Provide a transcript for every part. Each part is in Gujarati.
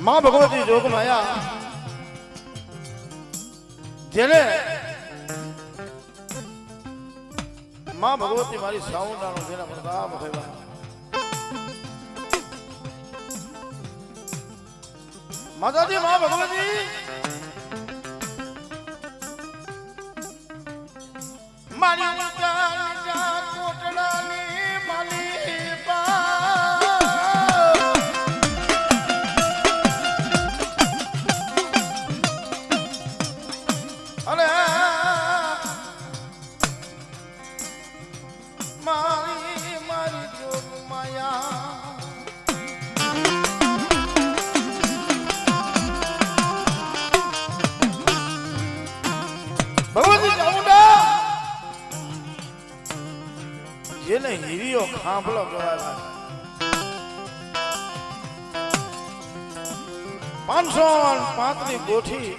मां भगवती जोग माया जेने मां भगवती मारी साउंडानो जेना प्रताप हेवा माताजी मां भगवती मारी ऊंचा कोटડાની માલી બા અરે મારી મારી જોગ માયા ભગવતી ચામુંડા જેને હીરીઓ ખાંભલો કહેવાય 535 ગોઠી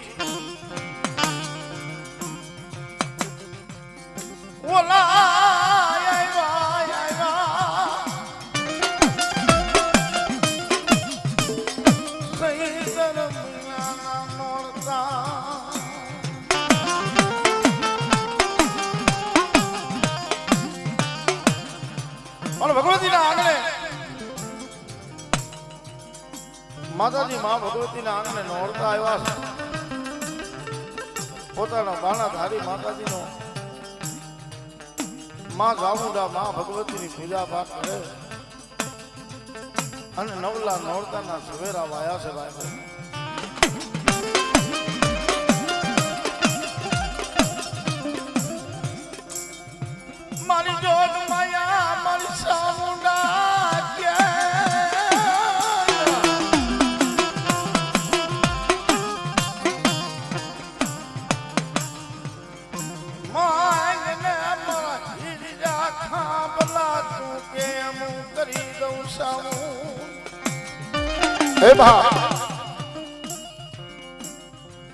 ઓલા આવ્યા સહી ધર્મના નોરતા और भगवती ना आंगणे माताजी मां भगवती ना आंगणे नोरता आव्या पोताना बाणा धारी माताजी नो मां चामुंडा मां भगवती नी पूजा पाठ करे अने नवला नोरता ना सवेरा वाया से भाई मारी जोग माया मारी चामुंडा के मांगने मारा हीरा खांभला तू के मु करी दऊं सामू ए बा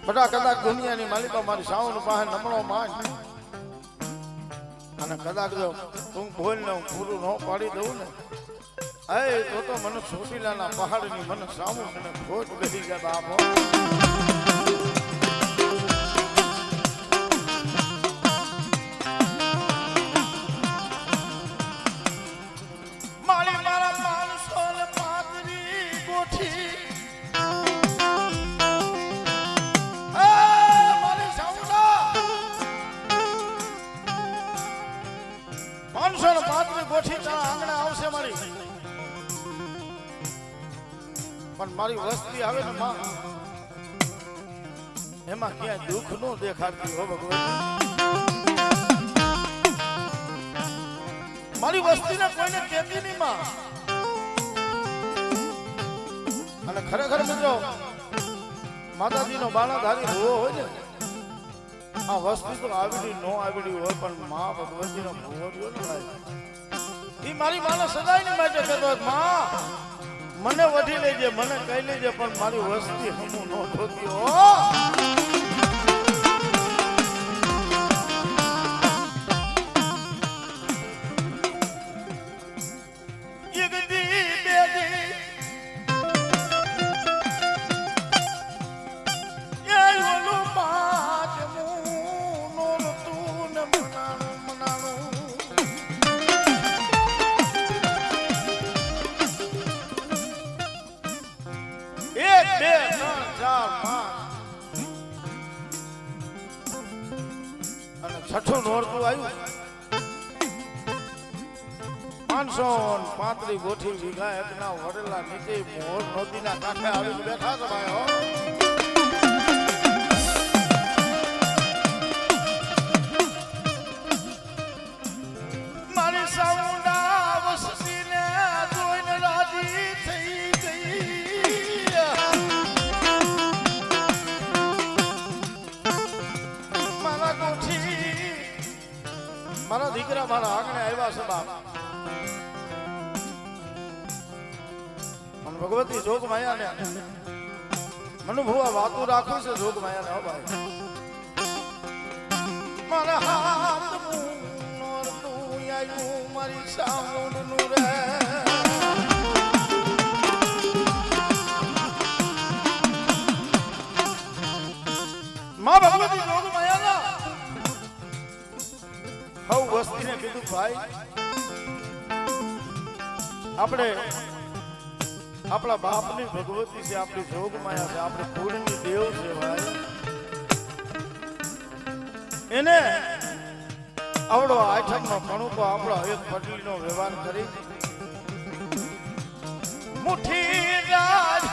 बड़ा कदाच दुनिया नी मालिका मारी साउन पाहे नमणो मां અને કદાચ જો તું બોલ ને પૂરું ન પાડી દઉં ને એ તો મને ચોટીલાના પહાડની મને સામું મને ખોટ બેસી જાય બાપો મારી મારા 535 ગોઠી गोठी ता आंगणे आवशे मारी पण मारी वस्ती आवे ने मां एमा क्या दुख नो देखाती हो भगवती मारी वस्ती ने कोઈને કેતી ની मां અને ખરેખર મિત્રો માતાજી નો બાણાધારી હોવો હોય ને આ વસ્તુ તો આવડી નો આવડી હોય પણ માं ભગવતી નો ભોળિયો ન થાય ઈ મારી માને સદાય ની માટે કહેતો માં મને વઢી લેજે મને કહી લેજે પણ મારી વસ્તી હમું નો ધોતી હો छठो नोरतु आयु 535 गोठी वीघा एकना वडला नीचे मोर नदीना कांठे आवी बैठा छ भाई हो मारी साउंडा वसतीने जोઈને राजी થઈ ગઈ मारा गोठी मारा दीकरा मारा आंगणे आव्या छे बाप मन भगवती जोग माया ने मनु भुवा वातु राखो छे जोग माया ने हो भाई मारा हाथ नोर तू आयु मारी साउंड नु रे માં ભગવતી જોગ માયાના હવ વસ્તીને કીધું ભાઈ આપણે આપણા બાપની ભગવતી છે, આપણી જોગ માયા છે, આપણે કુળની દેવ છે ભાઈ. એને આવડો આઠમનો કણુકો આપણો એક પટલીનો વ્યવહાર કરી મુઠ્ઠી રાજ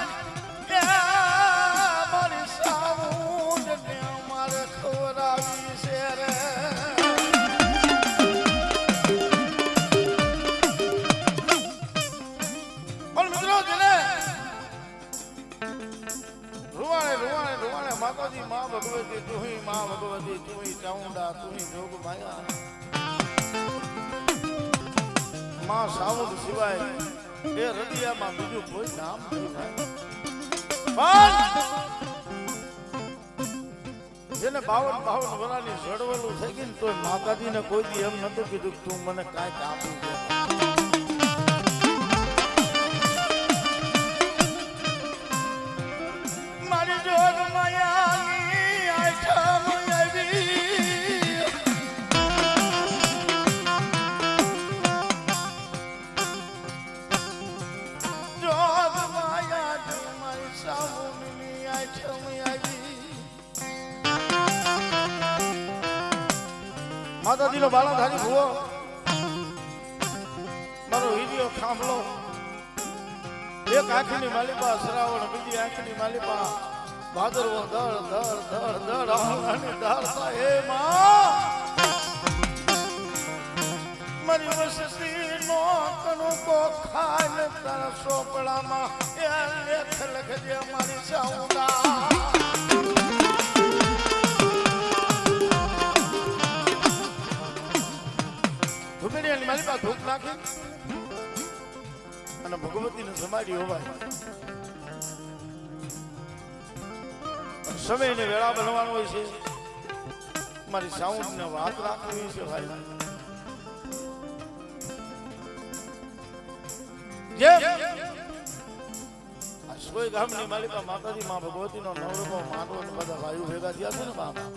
મારી સાઉન્ડ ને મારે ખવડાવી છે રે. પણ મિત્રો જેને રૂવાણે માતાજી માં ભગવતી તુહી માં ભગવતી તુહી ચાઉંડા તુહી જોગ માયા માં સાઉન્ડ સિવાય એ રદિયામાં બીજું કોઈ નામ નહીં થાય. જેને 52 વર્ષની સડવલું થઈ ગઈ ને તો માતાજીને કોઈ દી એમ નતું કીધું તું મને કાંઈક આપી દે. મારી જોગ માયાની આઠમ આવી જોગ માયા મારી સાઉની આઠમ આવી. માતાજીનો બાળાધારી ભૂવો મારો હીરિયો ખાંભલો એક આંખની માલિપા શ્રાવણ બીજી આંખની માલિપા ભાદરવો દળ દળ દળ દળ આંગણી ધારતા હે માં મારી વસતી નો કણુકો ખાય તારા સોપડામાં એ લેખ લખજે મારી સાઉડા. ધુમેડિયાની માલિપા ધૂપ નાખી અને ભગવતીને સમાડી હોવાય સમયને વેળા બનવાનો હોય છે. મારી સાઉન્ડ ને વાત રાખવી છે ભાઈ. સોય ગામની માલિકા માતાજી માં ભગવતીનો નવરકો માંડવો ને બધા ભાઈઓ ભેગા થયા છે ને બાપા.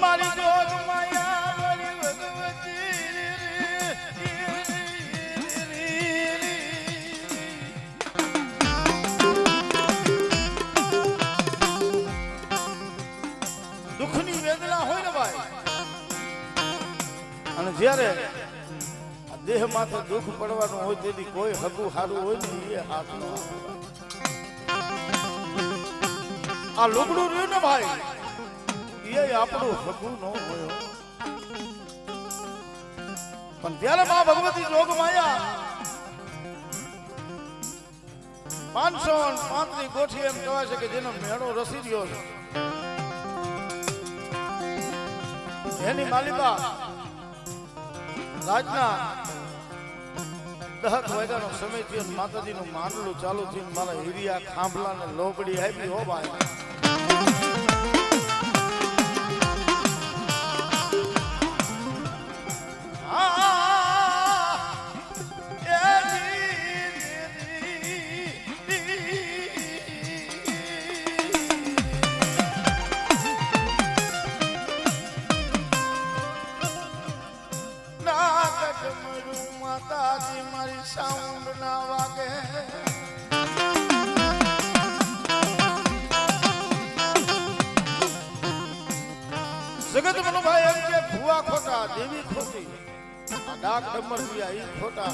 મારી જોગ માયા મારી દુઃખની વેદના હોય ને ભાઈ અને જ્યારે દેહ માથે દુઃખ પડવાનું હોય તેથી કોઈ હગું હારું હોય ને એ હાથું આ લુગડું રહ્યું ને ભાઈ એ આપણું હગું ન હોય. પણ ત્યારે માં ભગવતી જોગ માયા 535 ગોઠી એમ કહેવાય છે કે જેનો મેળો રસી રહ્યો છે એની માલિકા રાતના 10 વાગ્યાનો સમય થયો માતાજીનું માંડલું ચાલુ થયું મારા હીરિયા ખાંભલા ને લોબડી આવી હો ભાઈ. માતાજી મારી સાઉન્ડ ના વાગે જગત મનો ભાઈ એમ કે ભુવા ખોટા દેવી ખોટી આ ડાક ડમર દિયા ઈ ખોટા.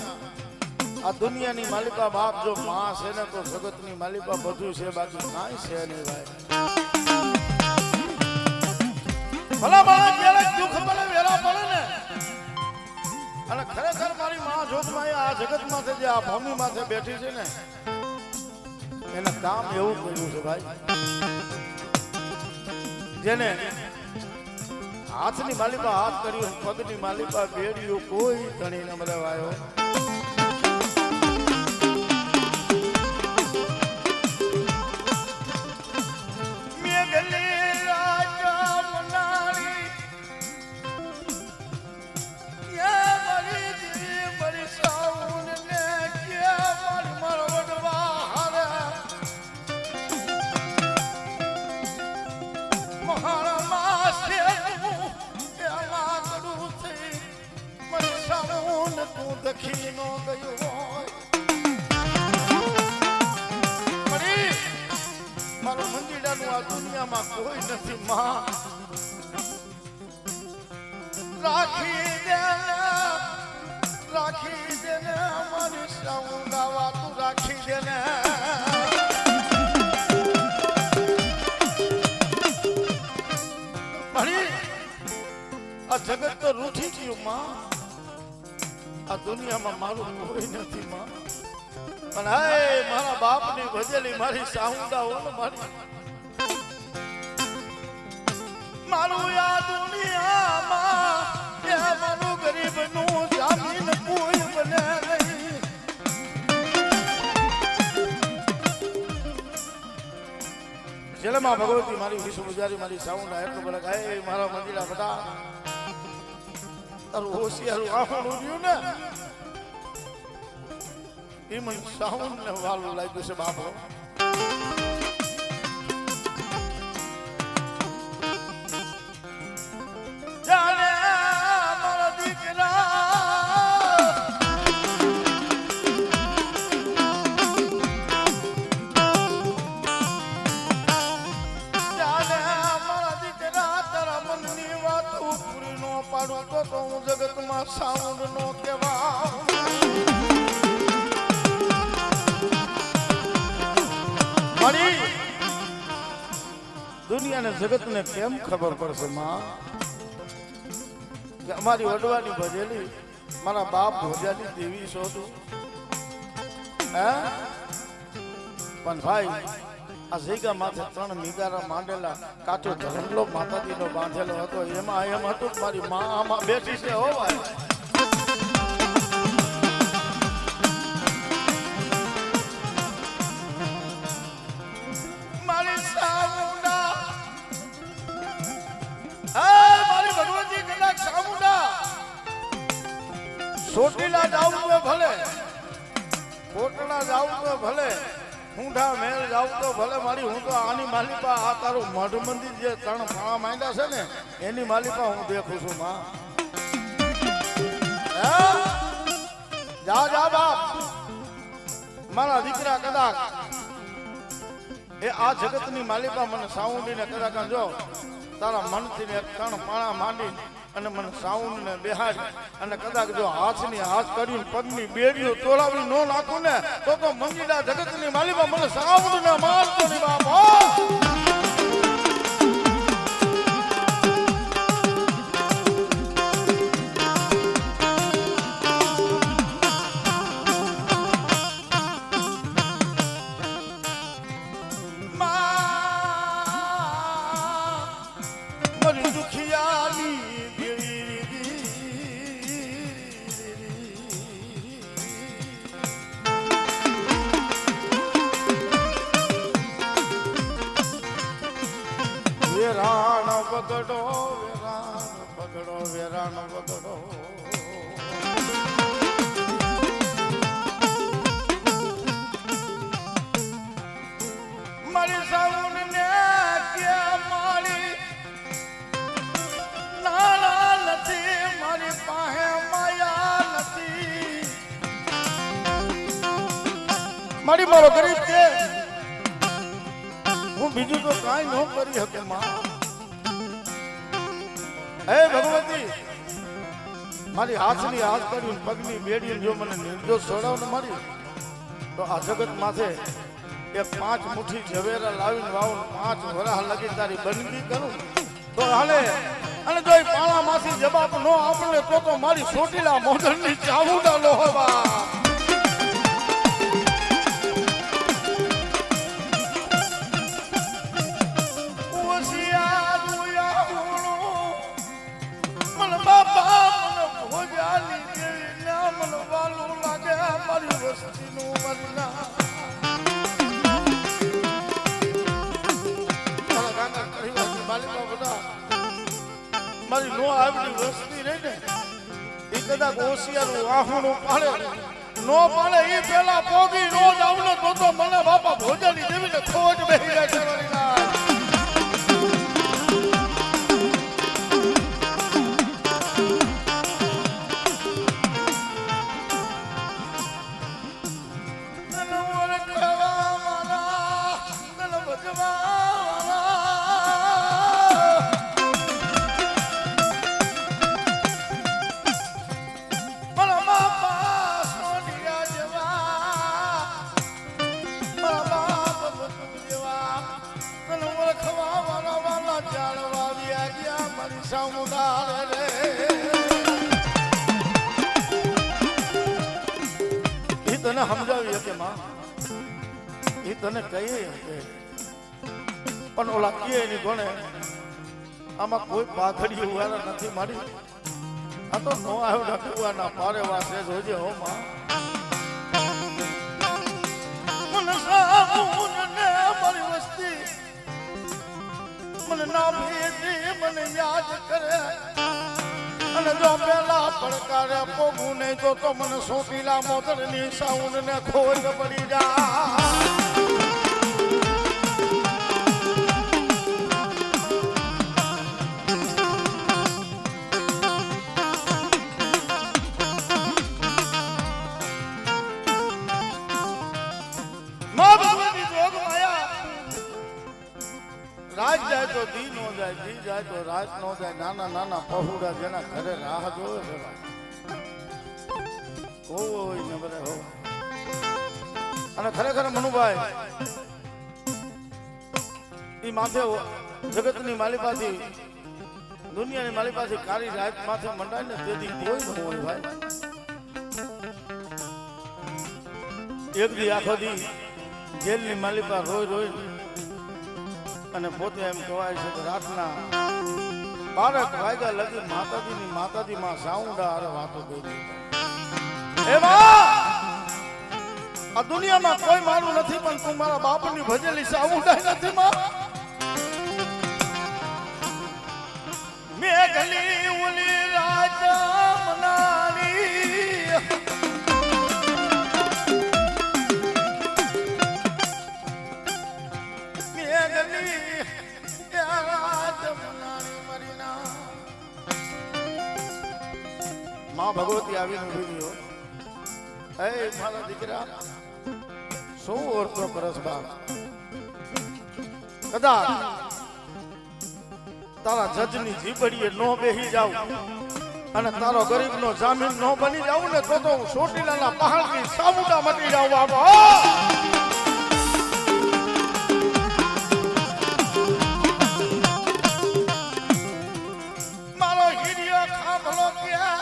આ દુનિયાની માલિકા બાપ જો માં છે ને તો જગતની માલિકા બધું છે બાકી કાંઈ છે નહીં ભાઈ. ભલા માણસ જ્યારે દુઃખ પડે વેરા પડે ને અને ખરેખર મારી માં જોતમાં આ જગત માથે જે આ ભૂમિ માથે બેઠી છે ને એને કામ એવું કર્યું છે ભાઈ જેને હાથની માલિકા હાથ કર્યું પગની માલિકા બેડ્યું કોઈ ધણી ન મરવાયો. મારું મંદિરાનું આ દુનિયામાં કોઈ નથી માં રાખી દેને અમારી સાઉન્ડાવા તું રાખી દેને આ જગત તો રૂઠી ગયું માં આ દુનિયામાં મારું કોઈ નથી માં પણ હાય મારા બાપની ભજેલી મારી સાઉન્ડા હો ને મારું આ દુનિયામાં એ મારું ગરીબનું જામીન કોઈ બને નહીં જેલમાં ભગવતી મારી વિષ્ણુ પૂજારી મારી સાઉન્ડા એટલું બધા ગાય મારા મંદિરા બધા તારું હોશિયારું આંખોનું રહ્યું ને એ મને સાઉન્ડ ને વાલું લાગ્યું છે બાપો જાણે મારા દીકરા તારા મનની વાત પૂરી નો પાડું તો હું જગતમાં સાઉન્ડ નો કેવા મારી દુનિયાને જગતને કેમ ખબર પડશે માં કે અમારી વડવાની ભજેલી મારા બાપ ભોજાની દેવી શોધું હે પણ ભાઈ આ જગ્યા માથે 3 નિગારા માંડેલા કાચો ધરમલો માતાજીનો બાંધેલો હતો એમાં એમ હતું મારી માં આમાં બેઠી છે હો ભાઈ મારી સામુંડા મારી ભગવતી કદાચ સામુંડા સોટીલા જાવું તો ભલે કોટલા જાવું તો ભલે ઊંઢા મેલ જાવ તો ભલે મારી હું તો આની માલિપા આ તારું મઢ મંદિર જે 3 ફાળા માંડ્યા છે ને એની માલિપા હું દેખું છું માં જા જા બાપ મારા દીકરા કદાચ એ આ જગતની માલિપા મને સાઉન્ડીને કદાચ જો તારા મનથી 3 પાણા માંડી અને મને સાઉન્ડ ને બેહાડી અને કદાચ જો હાથની હાથ કરીને પગની બેડીઓ તોડાવી નો નાખું ને તો મંજીડા જગતની માલિકા મને સાઉન્ડ ને મારતો ની બાપ મારી દુખિયાની વેરાણ વગડો વેરાણ વગડો મારી સાઉન્ડ ને કે મારી નાના નથી મારી પાસે માયા નથી મારી મારો ગરીબ છે હું બીજું તો કાંઈ ન કરી શકું માં હે ભગવતી મારી હાથની હાથ કરી પગની બેડી જો મને નિર્દોષ છોડાવ ને મારી તો આ જગત માથે એ 5 મુઠ્ઠી ઝવેરા લાવીને વાવ 5 વરાહ લગી તારી બંદગી કરું તો હાલે અને જો એ પાળા માંથી જવાબ ન આપણે તો મારી સોટીલા મોઢણની ચાવુડા લો હોવા મારી નો આવડી વસ્તી રહી ને એ કદાચ હોશિયારું વાહુનું પાડે નો પાડે એ પેલા પોગી નો જાવ ને તો મને બાપા ભોજાની દેવીને ખોજ બેહી જાય છે સામુદાર રે એ તને સમજાવી કે માં એ તને કહીએ કે પણ ઓલા કે એની ગણે આમાં કોઈ પાઘડી વાળા નથી મારી આ તો નો આવ્યો ડકવાના પારે વાસે જોજે હો માં મને સામુને મારી વસ્તી મને ના ભેજે મને યાદ કરે અને જો પેલા પડકારે પોગું નહીં તો મને સોટીલા મોતરની સાઉન્ડ ને ખોજ પડી જા રાજ જાય તો દી નો જાય દી જાય તો રાત નો જાય નાના નાના પહોળા જેના ઘરે રાહ જોવે છે કોઈ નબરે હો અને ખરેખર મનુભાઈ ઈ માથે જગતની માલિપાથી દુનિયાની માલિપાથી કાળી રાત માથે મંડાય ને તેથી કોઈ ન હોય ભાઈ એક દી આખો દી જેલની માલિપા રોય રોય અને પોતે એમ કહેવાય છે કે રાતના 12 વાગ્યા લગી માતાજી માં સાઉન્ડા આરે વાતો કરી હે માં આ દુનિયામાં કોઈ મારું નથી પણ તું મારા બાપની ભજેલી સાઉન્ડા નથી માં મેઘલી ઉલી રાત મનાની માં ભગવતી આવીને ઉભી ગયો એ મારા દીકરા શું ઓરતો કરસ બાપ કદાચ તારા જજની જીબડીએ નો બેહી જાવ અને તારો ગરીબનો જામીન નો બની જાવ ને તો હું સોટીલાના પહાડની સામુડા મટી જાવ બાબા મારો હીરિયો ખાંભલો ક્યાં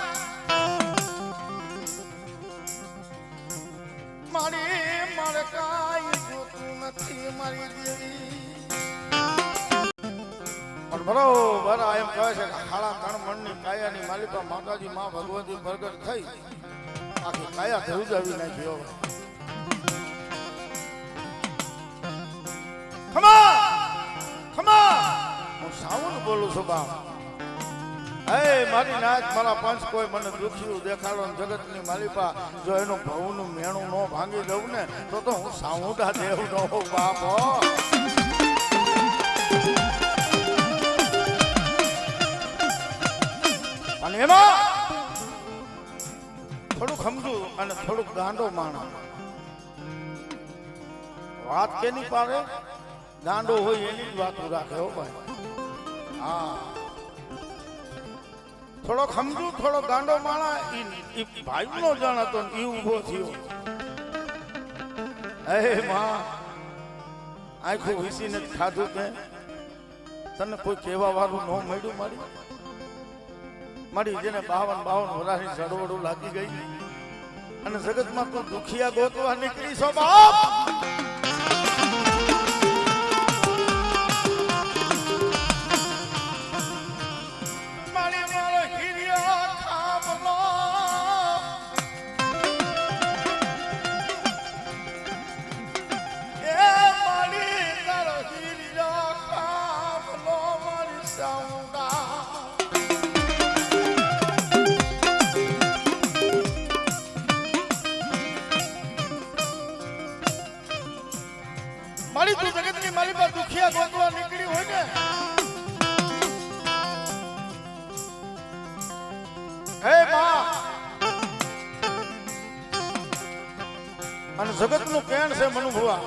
મારી મારે કાઈ જોતું નથી મારી દેવી પણ બરોબર એમ કહે છે કે હાળા 3 મણની કાયાની માલિકા માતાજી માં ભગવતી પ્રગટ થઈ આખી કાયા ધરુજાવી નાખી હવે ખમા ખમા હું સાઉન્ડ બોલું છું બાપ હે મારી નાચ મારા પંચ કોઈ મને દુખ્યું દેખાડો જગતની માલિપા જો એનું ભવનું મેણું નો ભાંગી દઉં ને તો હું સાઉન્ડા દેવ નો બાપ અને એમાં થોડુંક સમજુ અને થોડુંક ગાંડો માણસ વાત કેની પાડે ગાંડો હોય એની જ વાતો રાખે હો ભાઈ હા થોડો સમજુ થોડો ગાંડો માણા ઈ ભાઈ નો જાણ હતો ઈ ઉભો થયો હે માં આખું વિસીને ખાધું કે તને કોઈ કહેવા વાળું ન મળ્યું મારી જેને 52 વર્ષની ચડવડું લાગી ગઈ અને જગતમાં તું દુખિયા ગોતવા નીકળી છો બાપ મારી તું જગતની મારી પર દુખિયા ગોતવા નીકળી હોય ને હે માં અને જગતનું કેણ છે મનુભવા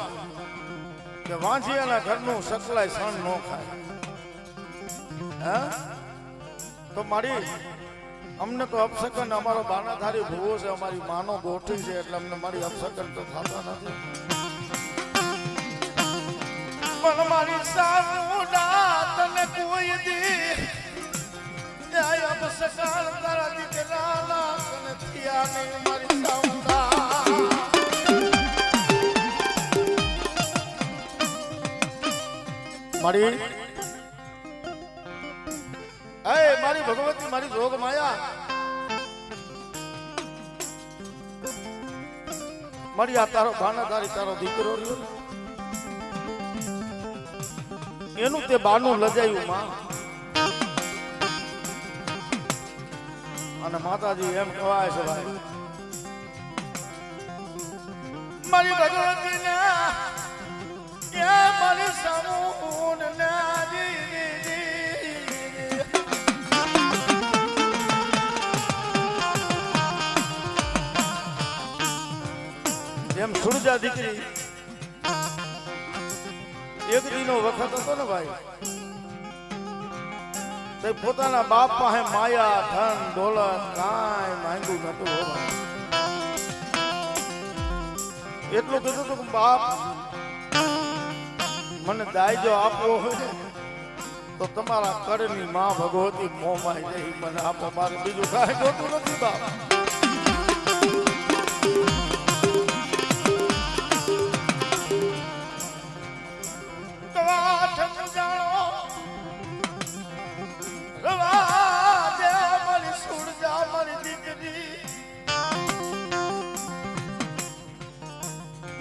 કે વાંજિયાના ઘરનું સકલાય સણ નો ખાય હે તો મારી અમને તો અપશકન અમારો બાનાધારી ભૂવો છે અમારી માનો ગોઠવી છે એટલે અમને મારી અપશકન તો થતા નથી પણ મારી સામુડા તને કોઈ દી આય અબસકાર તારા દીકરાના કનથિયા ને મારી સાઉન્ડા મારી મારી ભગવતી મારી જોગ માયા મારી આ તારો ભાના તારો દીકરો રહ્યો એનું તે બાનું લજાયું માં અને માતાજી એમ કહેવાય છે ભાઈ મારી ભગવતી ને એ મારી સામૂન નાજી એમ સુરજા દીકરી એક દીનો વખત હતો ને ભાઈ તે પોતાના બાપ પાસે માયા ધન દોલત કાંઈ માંગ્યું નતું એટલું કીધું હતું કે બાપ મને દાયજો આપવો હોય તો તમારા કરની માં ભગવતી મોમાઈ જઈ મને આપો મારે બીજું કાંઈ જોતું નથી બાપ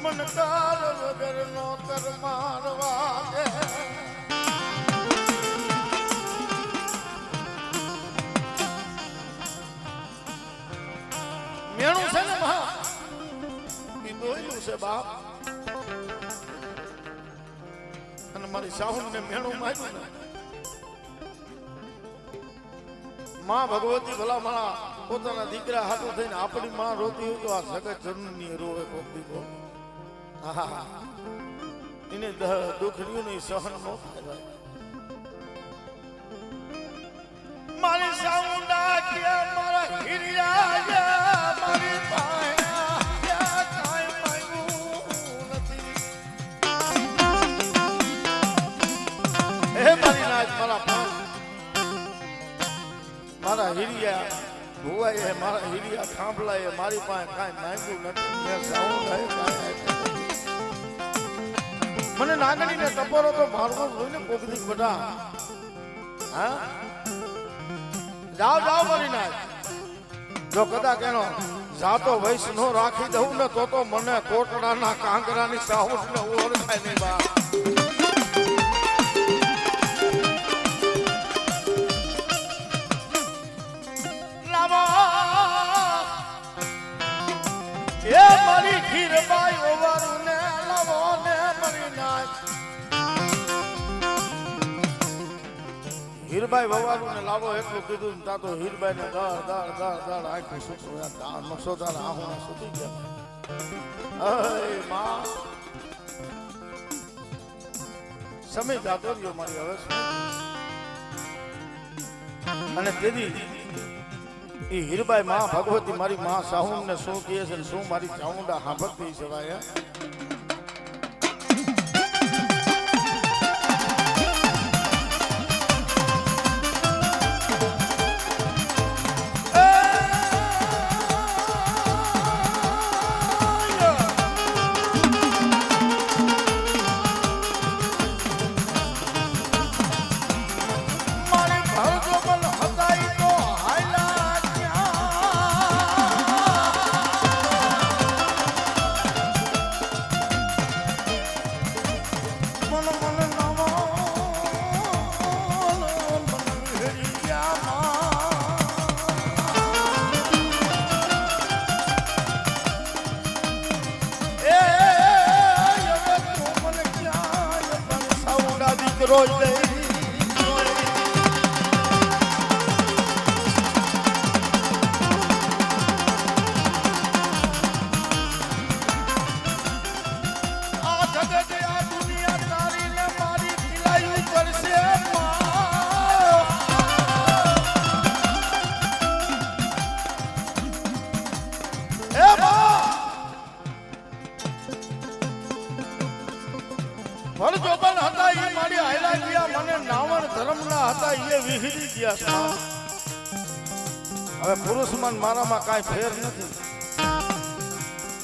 મનકાર વગર નો કર મારવા દે મેણું છે ને મહા ઈ દોયલું છે બાપ અને મારી સાહુન ને મેણું માર્યું ને માં ભગવતી ભલા મારા પોતાના દીકરા હાથો થઈને આપણી માં રોતી હોય તો આ જગત જનની રોવે કોક દીકરો એને દુઃખ રહ્યું નહીં સહન ન થાય મારી સાઉન્ડા કે મારા હિરિયા મારી પાયા કાઈ માંગ્યું નથી હે મારી નાચ મારા હિરિયા ભુવાએ મારા હિરિયા ખાંભલાએ મારી પાસે કાઈ માંગ્યું નથી મેં સાઉન્ડા કાઈ મને નાગણી ને ટપોરો તો મારવો જોઈને કોકદી બધા હા જાઓ મારી નાય જો કદાચ એનો જાતો વૈશ નો રાખી દઉં ને તો મને કોટડાના કાંકરાની સાહુસ ને ઓળખાય નહીં બા એ મારી ખીરબાઈ ઓવારું ને લાવો ને મારી નાય હીરબાઈ વવારું ને લાવો એટલું કીધું ને તા તો હીરબાઈ ને દાળ આખું સુખું નકશો દાળ આહું સુતી ગયા અય માં સમય જાતો રહ્યો મારી હવે અને તેથી એ હીરબાઈ માં ભગવતી મારી માં સાહુન ને શું કહે છે શું મારી ચામુંડા સાંભળતી છે ભાઈ રોજ ભરજોબન હતા એ મારી હાયલા ગયા મને નાવણ ધર્મના હતા એ વિહરી ગયા હવે પુરુષમાં ને મારામાં કાંઈ ફેર નથી.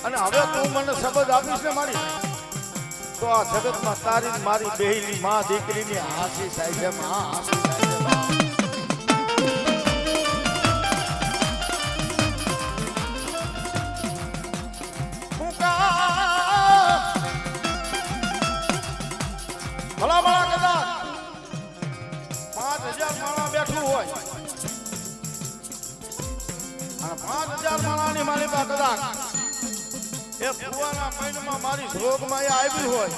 અને હવે તું મને શબ્દ આપીશ ને મારી, તો આ જગતમાં તારી મારી બેયની માં દીકરીની હાસી થાય છે. માં હાસી થાય છે. ભલા ભલા કદાચ 5000 માણસ બેઠું હોય અને 5000 માણસની મારી પાસે કદાચ એ ભુવાના પૈણમાં મારી ધ્રોગમાં એ આવી હોય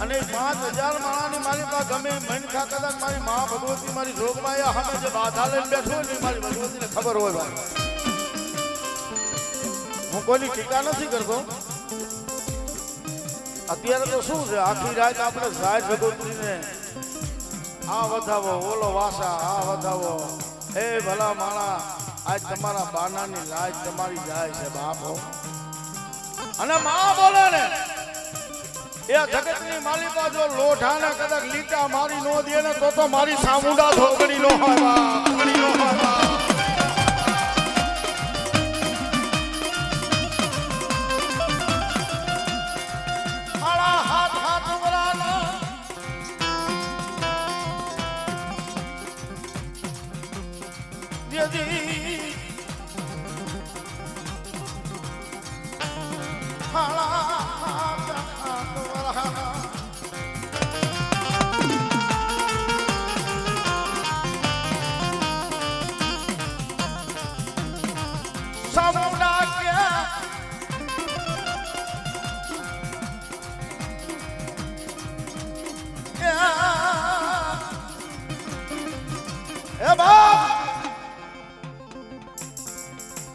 અને 5000 માણસની મારી પાસે ગમે મનખા કદાચ મારી મા ભગવતી મારી ધ્રોગમાં એ સામે જે બાધા લઈને બેઠું હોય ને મારી ભગવતીને ખબર હોય. ભાઈ હું કોઈની ટીકા નથી કરતો. અત્યારે તો શું છે, આખી રાત આપણે સાહેબ ભગવતીને આ વધાવો, ઓલો વાસા, આ વધાવો. એ ભલા માણા, આજ તમારા બાનાની લાજ તમારી જાય છે બાપો. અને માં બોલે ને એ જગતની માલિકા જો લોઢાને કદાચ લીટા મારી નો દે ને તો મારી સામુંડા ધોગડી નો હોય.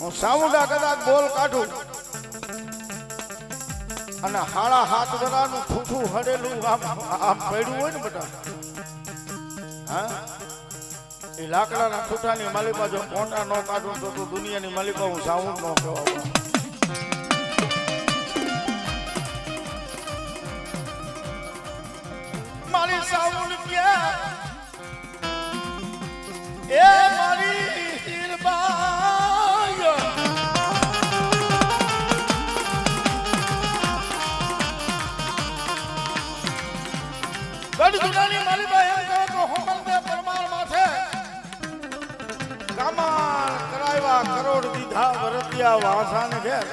હું સામુંડા કદાચ બોલ કાઢું અને 7.5 વરાનું ઠૂઠું હડેલું આમ પડ્યું હોય ને બધા, હા, એ લાકડાના ઠૂઠાની માલિકા જો કોંટા ન કાઢું તો દુનિયાની માલિકા હું સાઉન્ડ ન કહેવાય. મારી સાઉન્ડ ક્યાં એ મારી હીરબાઈ ગઢ જુનાની માલિકા એમ કહો તો હોમલદે પરમાર માથે કામાર કરાવ્યા કરોડ દીધા વરતિયા વાસાને ઘેર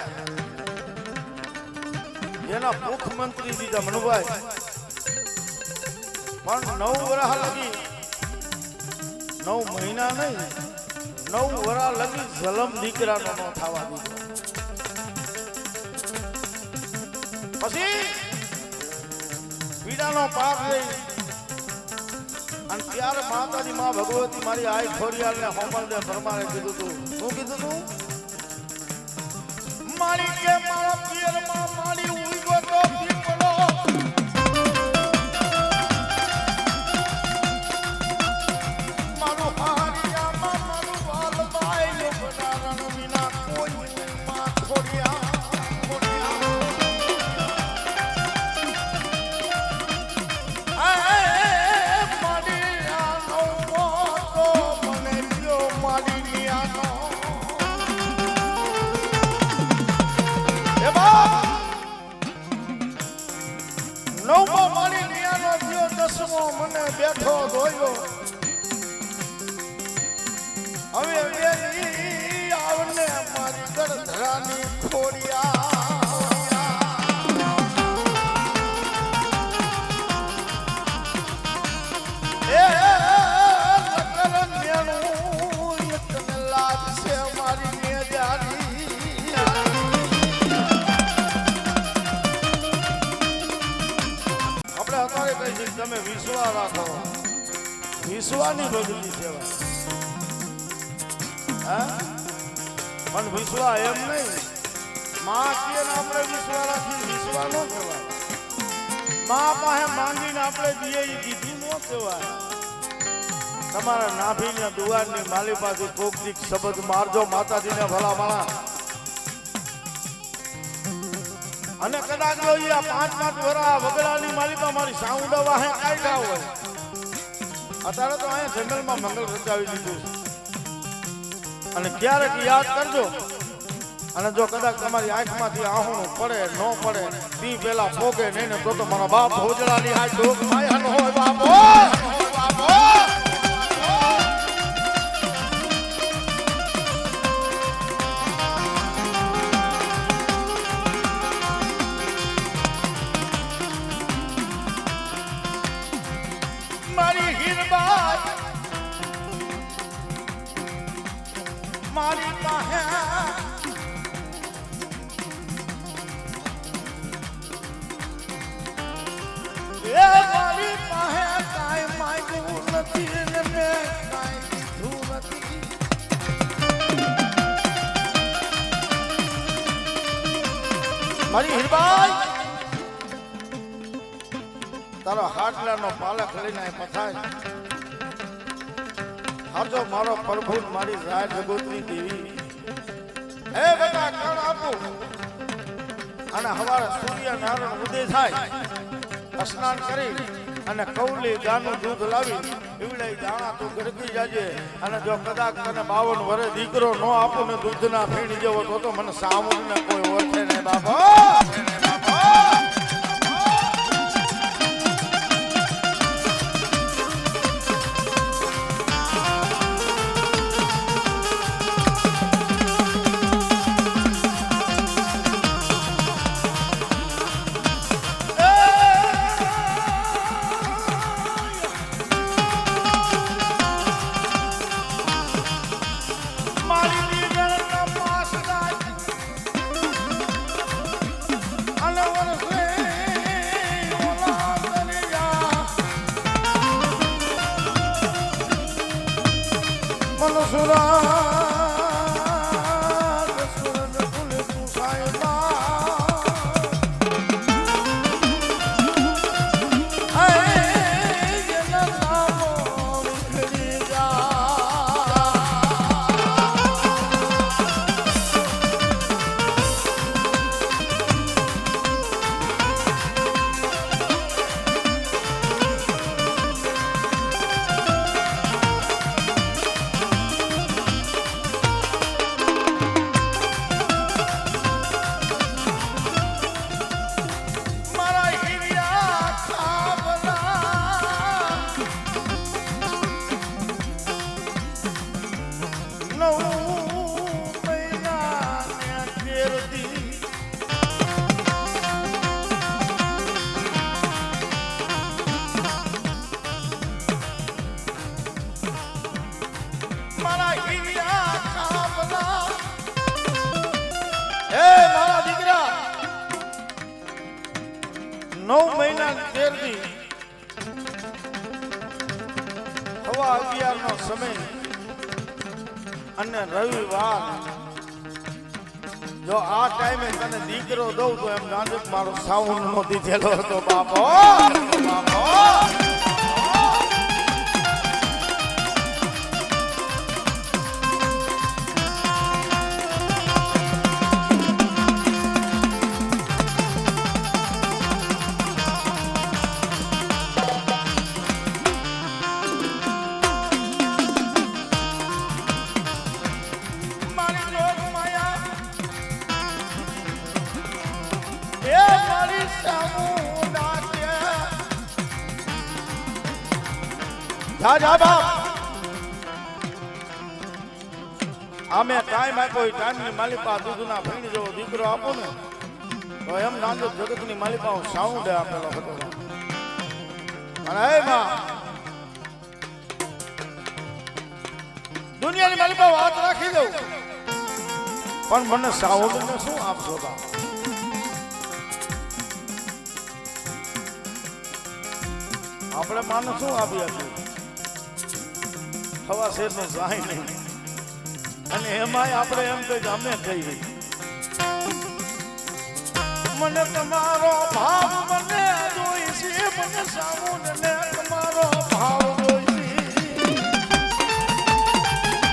એના મુખ્યમંત્રી દીધા મનુભાઈ, પણ 9 વર્ષ લગી 9 મહિના નહીં 9 વર્ષ લગી જલમ દીકરાનો ન થવા દીધો. પછી પીડાનો પાપ લઈ અને ત્યારે માતાજી માં ભગવતી મારી આઈ ખોડિયાલ ને હોમલદે પરમારે કીધું તું. શું કીધું તું? મારી કે મારા પિયર માં મારી ઉઈગો તો પીપળો મારું હારિયામાં મારું વાલબાઈ બનારણ વિના કોઈ માં ખોડિયા મને બેઠો ધોયો. હવે આવને મારી ગળધરાની ખોડિયા એ લકરન્યાનું તને લાગશે મારી નેજારી. આપણે અત્યારે કઈ છે તમે વિશ્વાસ રાખો, વિશ્વાની ભગતી સેવા, હા, પણ વિશ્વાસ એમ નહીં માં કે આપણે વિશ્વાસ રાખી વિશ્વાસ ન કહેવાય. માં પાસે માંગીને આપણે દઈએ એ કીધું ન કહેવાય. તમારા નાભીના દુવારની માલી પાસે કોકની શબ્દ મારજો માતાજીને ભલા માણા. અને કદાચ જો આ 5-5 વર્ષ વગડાની માલિકા મારી સાઉન્ડ વાહે કાઢ્યા હોય, અત્યારે તો અહીંયા જંગલમાં મંગલ રચાવી દીધું છે. અને ક્યારેક યાદ કરજો અને જો કદાચ તમારી આંખમાંથી આહોણું પડે ન પડે તી પેલા પોગે નહીં ને તો મારા બાપ હોજડાની આ ડોક માયાનો હોય બાપો મારી હીરબાઈ મારી પાસે મારી પાસે કાંઈ માંગ્યું નથી ને મેં કાંઈ કીધું નથી મારી હીરબાઈ તારો હાડલાનો પાલક લઈને પથાય હાજો મારો પ્રભુ મારી રાય જગોતરી દેવી હે બેટા કણ આપું અને હવારે સૂર્ય નારાયણ ઉદય થાય સ્નાન કરી અને કૌલી ગાનું દૂધ લાવી એવડાઈ દાણા તું ગરકી જાજે અને જો કદાચ તને 52 વર્ષ દીકરો ન આપું ને દૂધના ફીણી જેવો તો મને સામું ને કોઈ ઓળખે નહીં બાપા સમય અને રવિવાર જો આ ટાઈમે તને દીકરો દઉં તો એમ નાનક મારો સાઉન્ડ નો દીધેલો હતો બાપો અમે ટાઈમ આપ્યો ટાઈમ ની માલિપા દૂધના ફીણ જેવો દીકરો આપો ને તો એમ નાનો જગત ની માલિપા સાઉન્ડ આપેલો હતો અને એમાં દુનિયાની માલિપા વાત રાખી દઉં પણ મને સાઉન્ડ ને શું આપશો આપણે માને શું આપી આપ્યું હવા શેર નું જાય નહીં અને એમાંય આપણે એમ કહીએ અમે કહીએ મને તમારો ભાવ મને જોઈ છે મને સાઉન્ડ ને